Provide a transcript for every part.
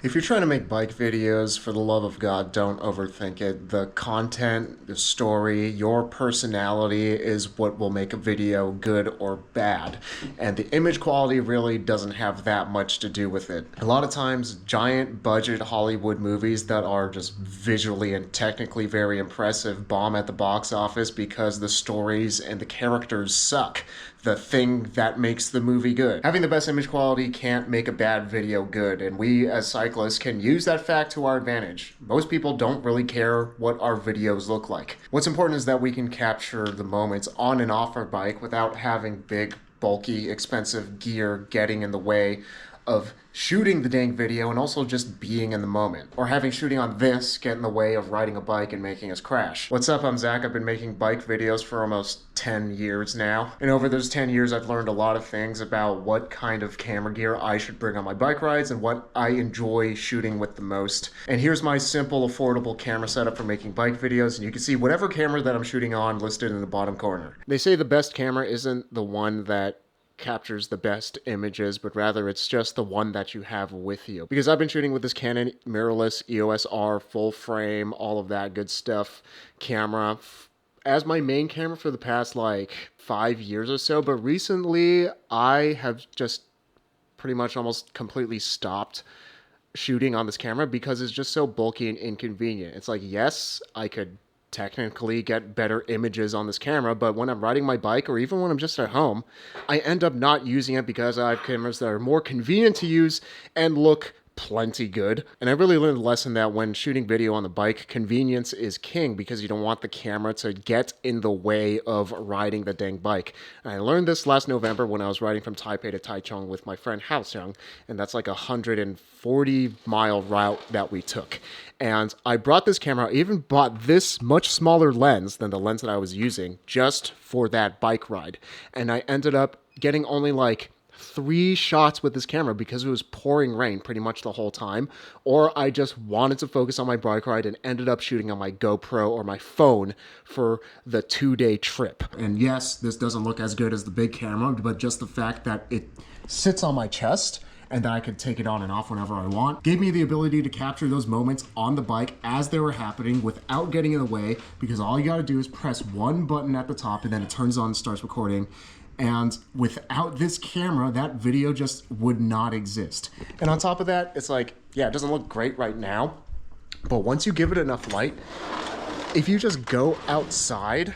If you're trying to make bike videos, for the love of God, don't overthink it. The content, the story, your personality is what will make a video good or bad. And the image quality really doesn't have that much to do with it. A lot of times, giant budget Hollywood movies that are just visually and technically very impressive bomb at the box office because the stories and the characters suck. The thing that makes the movie good. Having the best image quality can't make a bad video good, and we as cyclists can use that fact to our advantage. Most people don't really care what our videos look like. What's important is that we can capture the moments on and off our bike without having big, bulky, expensive gear getting in the way of shooting the dang video and also just being in the moment. Or having shooting on this get in the way of riding a bike and making us crash. What's up, I'm Zach. I've been making bike videos for almost 10 years now. And over those 10 years, I've learned a lot of things about what kind of camera gear I should bring on my bike rides and what I enjoy shooting with the most. And here's my simple, affordable camera setup for making bike videos. And you can see whatever camera that I'm shooting on listed in the bottom corner. They say the best camera isn't the one that captures the best images, but rather it's just the one that you have with you. Because I've been shooting with this Canon mirrorless EOS R full frame, all of that good stuff camera as my main camera for the past like 5 years or so, but recently I have just pretty much almost completely stopped shooting on this camera because it's just so bulky and inconvenient. It's like, yes, I could technically get better images on this camera, but when I'm riding my bike or even when I'm just at home, I end up not using it because I have cameras that are more convenient to use and look plenty good. And I really learned the lesson that when shooting video on the bike, convenience is king because you don't want the camera to get in the way of riding the dang bike. And I learned this last November when I was riding from Taipei to Taichung with my friend Haoxiang, and that's like a 140-mile route that we took. And I brought this camera, I even bought this much smaller lens than the lens that I was using just for that bike ride. And I ended up getting only like 3 shots with this camera because it was pouring rain pretty much the whole time, or I just wanted to focus on my bike ride and ended up shooting on my GoPro or my phone for the 2-day trip. And yes, this doesn't look as good as the big camera, but just the fact that it sits on my chest and that I could take it on and off whenever I want gave me the ability to capture those moments on the bike as they were happening without getting in the way, because all you gotta do is press one button at the top and then it turns on and starts recording. And without this camera, that video just would not exist. And on top of that, it's like, yeah, it doesn't look great right now, but once you give it enough light, if you just go outside,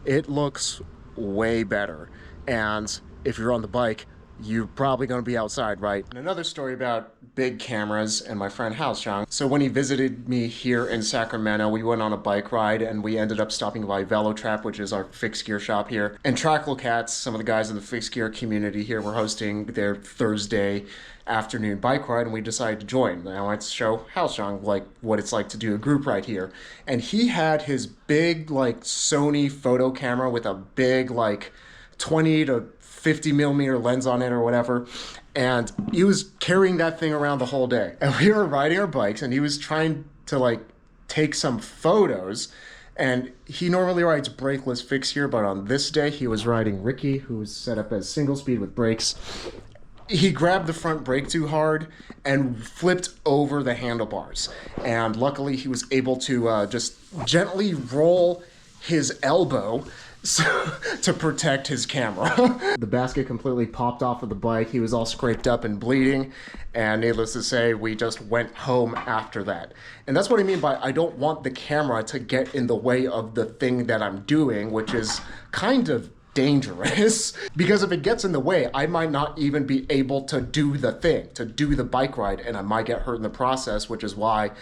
it looks way better. And if you're on the bike, you're probably going to be outside, right? And another story about big cameras and my friend Haoxiang. So when he visited me here in Sacramento, we went on a bike ride and we ended up stopping by VeloTrap, which is our fixed gear shop here. And Trackle Cats, some of the guys in the fixed gear community here, were hosting their Thursday afternoon bike ride, and we decided to join. And I wanted to show Haoxiang like what it's like to do a group ride here. And he had his big like Sony photo camera with a big like 20 to 50 millimeter lens on it or whatever, and he was carrying that thing around the whole day. And we were riding our bikes and he was trying to like take some photos, and he normally rides brakeless fixed gear, but on this day he was riding Ricky, who was set up as single speed with brakes. He grabbed the front brake too hard and flipped over the handlebars, and luckily he was able to just gently roll his elbow to protect his camera. The basket completely popped off of the bike. He was all scraped up and bleeding, and needless to say, we just went home after that. And that's what I mean by I don't want the camera to get in the way of the thing that I'm doing, which is kind of dangerous, because if it gets in the way, I might not even be able to do the thing, to do the bike ride, and I might get hurt in the process, which is why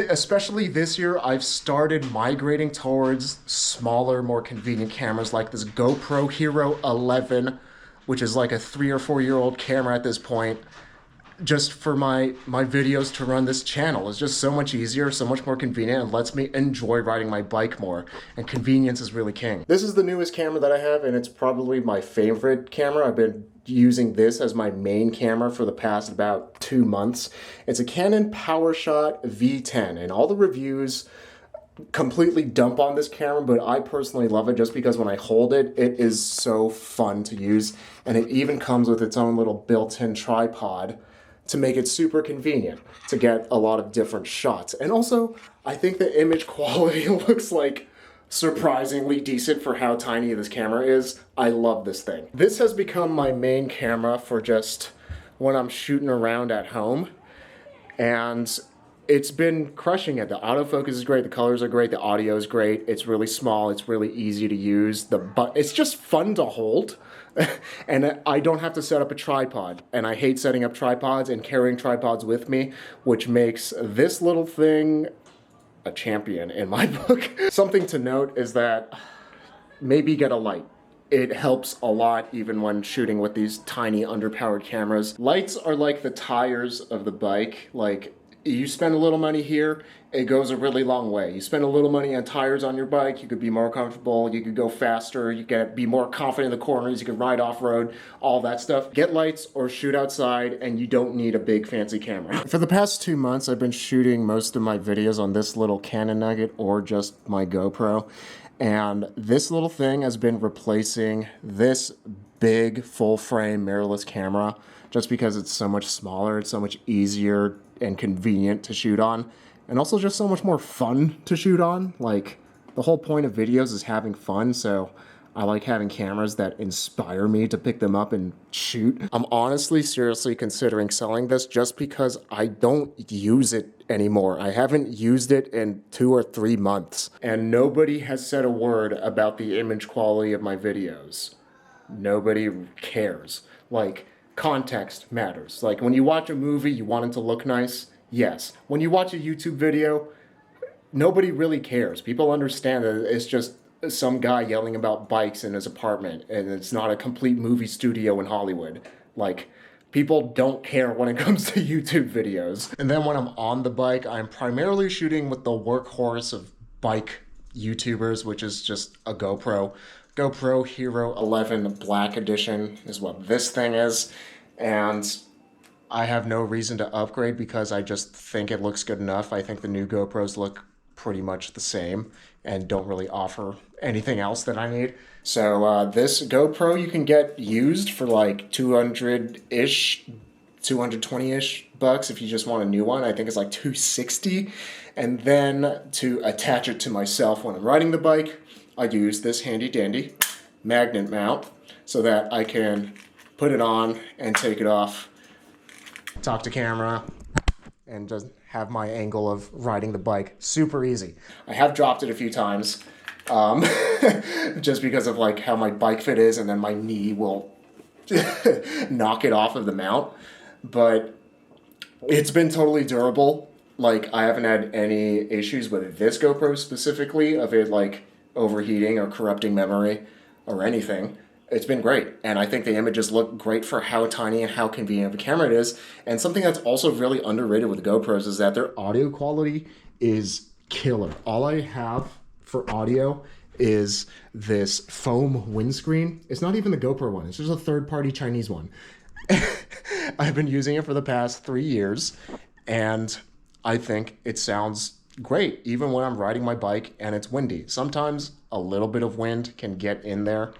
especially this year, I've started migrating towards smaller, more convenient cameras like this GoPro Hero 11, which is like a 3 or 4 year old camera at this point, just for my videos to run this channel. It's just so much easier, so much more convenient, and lets me enjoy riding my bike more. And convenience is really king. This is the newest camera that I have, and it's probably my favorite camera. I've been using this as my main camera for the past about 2 months. It's a Canon Powershot V10, and all the reviews completely dump on this camera, but I personally love it just because when I hold it, it is so fun to use. And it even comes with its own little built-in tripod to make it super convenient to get a lot of different shots. And also, I think the image quality looks like surprisingly decent for how tiny this camera is. I love this thing. This has become my main camera for just when I'm shooting around at home, and it's been crushing it. The autofocus is great, the colors are great, the audio is great, it's really small, it's really easy to use, it's just fun to hold. And I don't have to set up a tripod, and I hate setting up tripods and carrying tripods with me, which makes this little thing a champion in my book. Something to note is that maybe get a light. It helps a lot even when shooting with these tiny underpowered cameras. Lights are like the tires of the bike. Like, you spend a little money here, it goes a really long way. You spend a little money on tires on your bike, you could be more comfortable, you could go faster, you could be more confident in the corners, you could ride off-road, all that stuff. Get lights or shoot outside, and you don't need a big fancy camera. For the past 2 months, I've been shooting most of my videos on this little Canon Nugget or just my GoPro. And this little thing has been replacing this big full-frame mirrorless camera just because it's so much smaller, it's so much easier and convenient to shoot on, and also just so much more fun to shoot on. Like, the whole point of videos is having fun, so I like having cameras that inspire me to pick them up and shoot. I'm honestly seriously considering selling this just because I don't use it anymore. I haven't used it in 2 or 3 months, and nobody has said a word about the image quality of my videos. Nobody cares. Like, context matters. Like, when you watch a movie, you want it to look nice. Yes. When you watch a YouTube video, nobody really cares. People understand that it's just some guy yelling about bikes in his apartment, and it's not a complete movie studio in Hollywood. Like, people don't care when it comes to YouTube videos. And then when I'm on the bike, I'm primarily shooting with the workhorse of bike YouTubers, which is just a GoPro. GoPro Hero 11 Black Edition is what this thing is, and I have no reason to upgrade because I just think it looks good enough. I think the new GoPros look pretty much the same and don't really offer anything else that I need. So this GoPro you can get used for like 200-ish, 220-ish bucks if you just want a new one. I think it's like $260. And then to attach it to myself when I'm riding the bike, I use this handy dandy magnet mount so that I can put it on and take it off, talk to camera, and just have my angle of riding the bike super easy. I have dropped it a few times just because of like how my bike fit is, and then my knee will knock it off of the mount. But it's been totally durable. Like, I haven't had any issues with this GoPro specifically of it like overheating or corrupting memory or anything. It's been great, and I think the images look great for how tiny and how convenient of a camera it is. And something that's also really underrated with GoPros is that their audio quality is killer. All I have for audio is this foam windscreen. It's not even the GoPro one, it's just a third-party Chinese one. I've been using it for the past 3 years, and I think it sounds great, even when I'm riding my bike and it's windy. Sometimes a little bit of wind can get in there,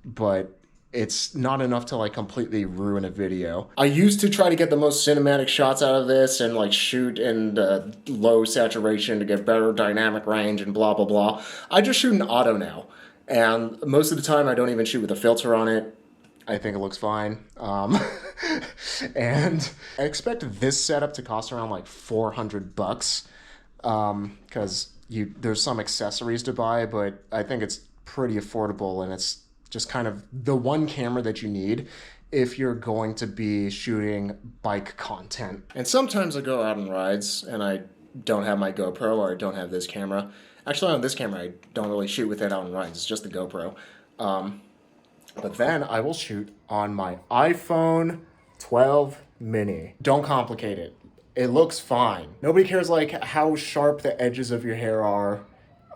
but it's not enough to like completely ruin a video. I used to try to get the most cinematic shots out of this and like shoot in low saturation to get better dynamic range and blah, blah, blah. I just shoot in auto now. And most of the time I don't even shoot with a filter on it. I think it looks fine. And I expect this setup to cost around like $400 because there's some accessories to buy, but I think it's pretty affordable, and it's just kind of the one camera that you need if you're going to be shooting bike content. And sometimes I go out on rides and I don't have my GoPro, or I don't have this camera. Actually, on this camera, I don't really shoot with it out on rides. It's just the GoPro. But then I will shoot on my iPhone 12 mini. Don't complicate it. It looks fine. Nobody cares like how sharp the edges of your hair are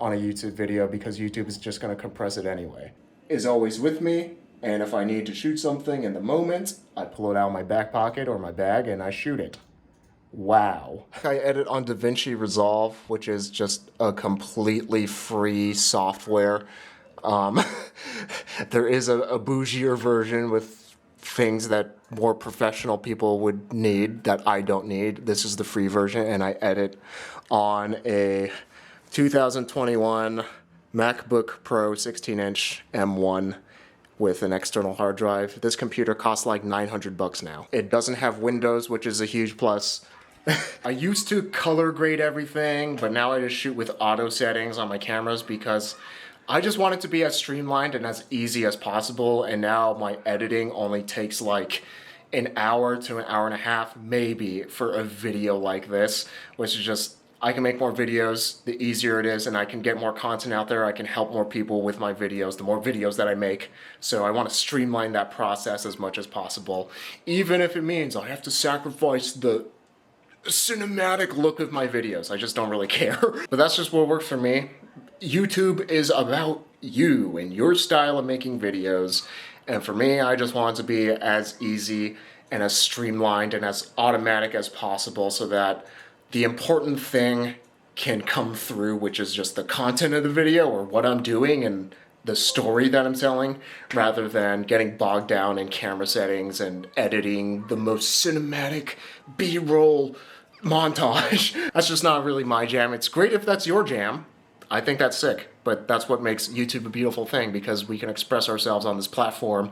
on a YouTube video because YouTube is just gonna compress it anyway. Is always with me, and if I need to shoot something in the moment, I pull it out of my back pocket or my bag and I shoot it. Wow. I edit on DaVinci Resolve, which is just a completely free software. There is a bougier version with things that more professional people would need that I don't need. This is the free version, and I edit on a 2021 MacBook Pro 16-inch M1 with an external hard drive. This computer costs like $900 now. It doesn't have Windows, which is a huge plus. I used to color grade everything, but now I just shoot with auto settings on my cameras because I just want it to be as streamlined and as easy as possible, and now my editing only takes like an hour to an hour and a half, maybe, for a video like this, which is just, I can make more videos the easier it is, and I can get more content out there. I can help more people with my videos, the more videos that I make. So I want to streamline that process as much as possible, even if it means I have to sacrifice the cinematic look of my videos. I just don't really care. But that's just what works for me. YouTube is about you and your style of making videos. And for me, I just want it to be as easy and as streamlined and as automatic as possible so that the important thing can come through, which is just the content of the video or what I'm doing and the story that I'm telling, rather than getting bogged down in camera settings and editing the most cinematic B-roll montage. That's just not really my jam. It's great if that's your jam. I think that's sick, but that's what makes YouTube a beautiful thing, because we can express ourselves on this platform,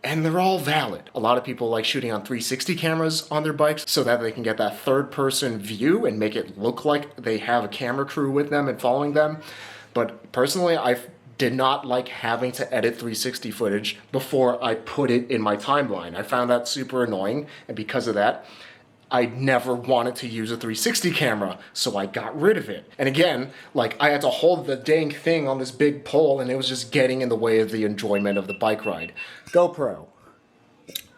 and they're all valid. A lot of people like shooting on 360 cameras on their bikes so that they can get that third-person view and make it look like they have a camera crew with them and following them. But personally, I did not like having to edit 360 footage before I put it in my timeline. I found that super annoying, and because of that, I never wanted to use a 360 camera, so I got rid of it. And again, like, I had to hold the dang thing on this big pole, and it was just getting in the way of the enjoyment of the bike ride. GoPro.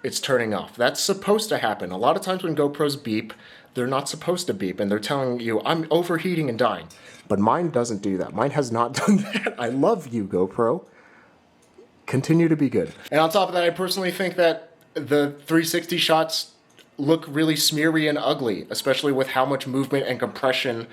It's turning off. That's supposed to happen. A lot of times when GoPros beep, they're not supposed to beep, and they're telling you, I'm overheating and dying. But mine doesn't do that. Mine has not done that. I love you, GoPro. Continue to be good. And on top of that, I personally think that the 360 shots look really smeary and ugly, especially with how much movement and compression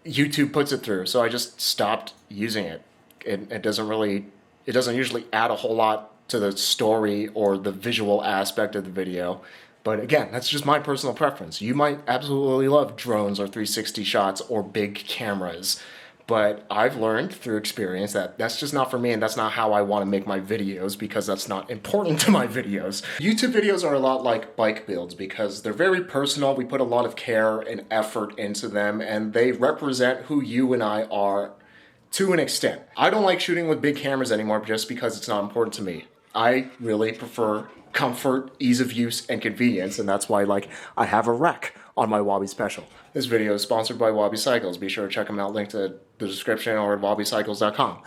YouTube puts it through. So I just stopped using it. It doesn't usually add a whole lot to the story or the visual aspect of the video. But again, that's just my personal preference. You might absolutely love drones or 360 shots or big cameras. But I've learned through experience that that's just not for me, and that's not how I want to make my videos, because that's not important to my videos. YouTube videos are a lot like bike builds because they're very personal. We put a lot of care and effort into them, and they represent who you and I are to an extent. I don't like shooting with big cameras anymore just because it's not important to me. I really prefer comfort, ease of use, and convenience, and that's why, like, I have a rack on my Wabi Special. This video is sponsored by Wabi Cycles. Be sure to check them out, link to the description or at wabicycles.com.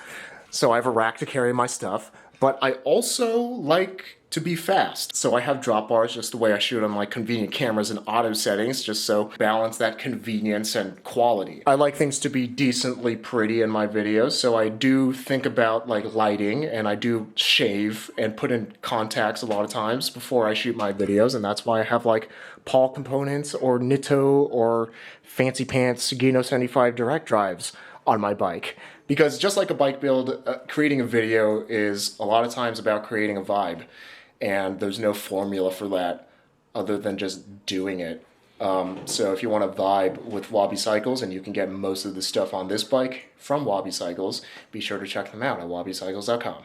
So I have a rack to carry my stuff, but I also like to be fast. So I have drop bars just the way I shoot on like convenient cameras and auto settings, just so balance that convenience and quality. I like things to be decently pretty in my videos, so I do think about like lighting, and I do shave and put in contacts a lot of times before I shoot my videos, and that's why I have like Paul components or Nitto or Fancy Pants Gino 75 direct drives on my bike. Because just like a bike build, creating a video is a lot of times about creating a vibe. And there's no formula for that other than just doing it. So if you want to vibe with Wabi Cycles, and you can get most of the stuff on this bike from Wabi Cycles, be sure to check them out at wabicycles.com.